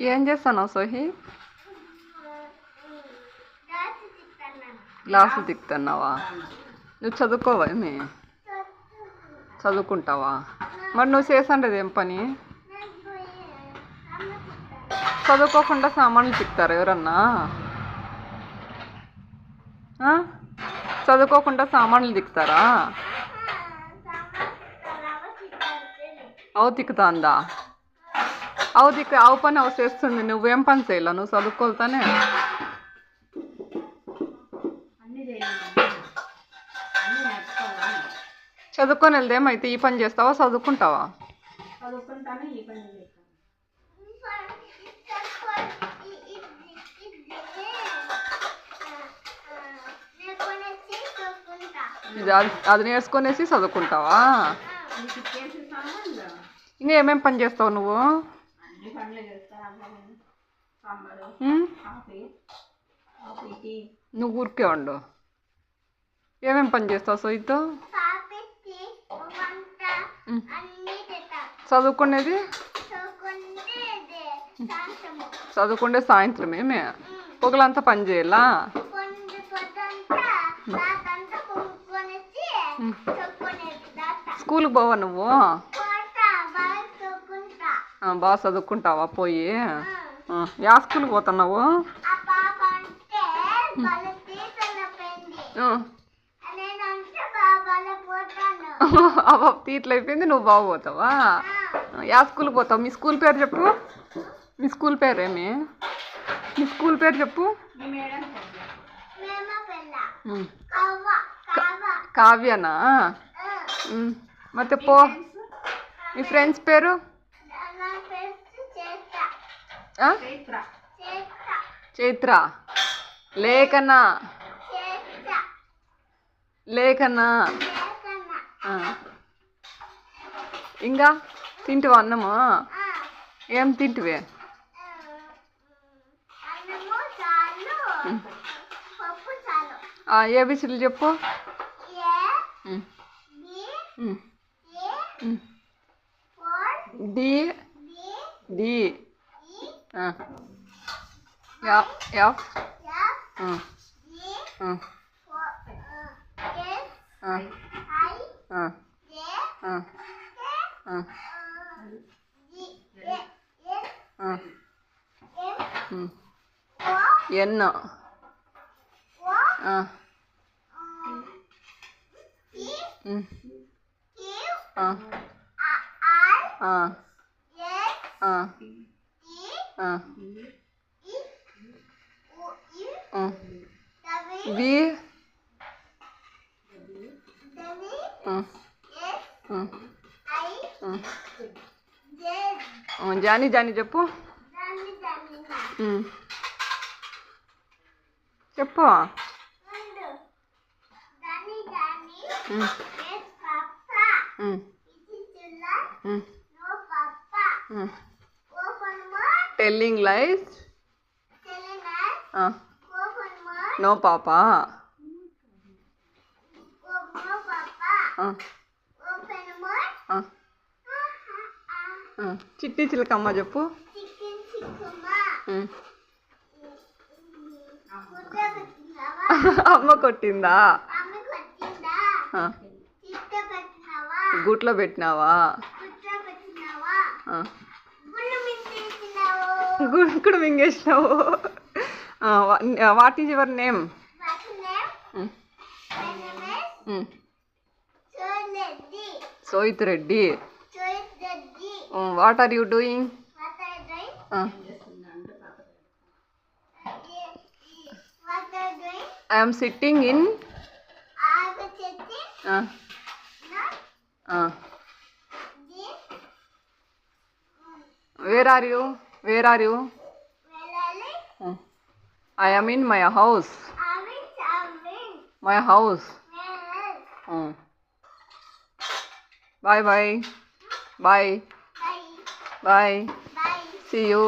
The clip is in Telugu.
ఏం చేస్తున్నావు సోహి? గ్లాసులు తిక్కుతున్నావా? నువ్వు చదువుకోవా ఏమి? చదువుకుంటావా? మరి నువ్వు చేసండేది ఏం పని? చదువుకోకుండా సామాన్లు తిక్కుతారు ఎవరన్నా? చదువుకోకుండా సామాన్లు తిక్కుతారా? అవు తిక్కుతాందా? అవు పని అవు చేస్తుంది. నువ్వేం పని చేయాల? నువ్వు చదువుకోతానే. చదువుకొని వెళ్దేమైతే ఈ పని చేస్తావా చదువుకుంటావా? అది నేర్చుకునేసి చదువుకుంటావా? ఇంకా ఏమేమి పని చేస్తావు నువ్వు? నువ్వు ఊరికే ఉండు. ఏమేమి పని చేస్తావు సోయితో? చదువుకునేది చదువుకుంటే సాయంత్రం ఏమే పొగలంతా పని చేయాలా? స్కూల్కి పోవా నువ్వు? బాగా చదువుకుంటావా పోయి? యా స్కూల్కి పోతున్నావు? తీట్లు అయిపోయింది నువ్వు బాగా పోతావా? యా స్కూల్కి పోతావు? మీ స్కూల్ పేరు చెప్పు. మీ స్కూల్ పేరు ఏమి? మీ స్కూల్ పేరు చెప్పు. కావ్యనా? ಮತ್ತೆ పో. మీ ఫ్రెండ్స్ పేరు? చైత్ర, లేఖన, లేఖన. ఇంకా తింటివా అన్నము? ఏం తింటివే? ఏబిసిలు చెప్పు. డి డి ఎఫ్ ఎన్ వి జానీ జానీ చెప్పు. చెప్పు. టెల్లింగ్ లైస్. No papa. చిట్టి చిలకమ్మ చెప్పు. అమ్మ కొట్టిందా? గుట్లో పెట్టినావా? గుంకుడు మింగేసినావు. What is your name? Sohith Reddy. What are you doing? I am sitting in. Where are you? Where are you? I am in my house. My house. Bye bye. Bye. Bye. See you.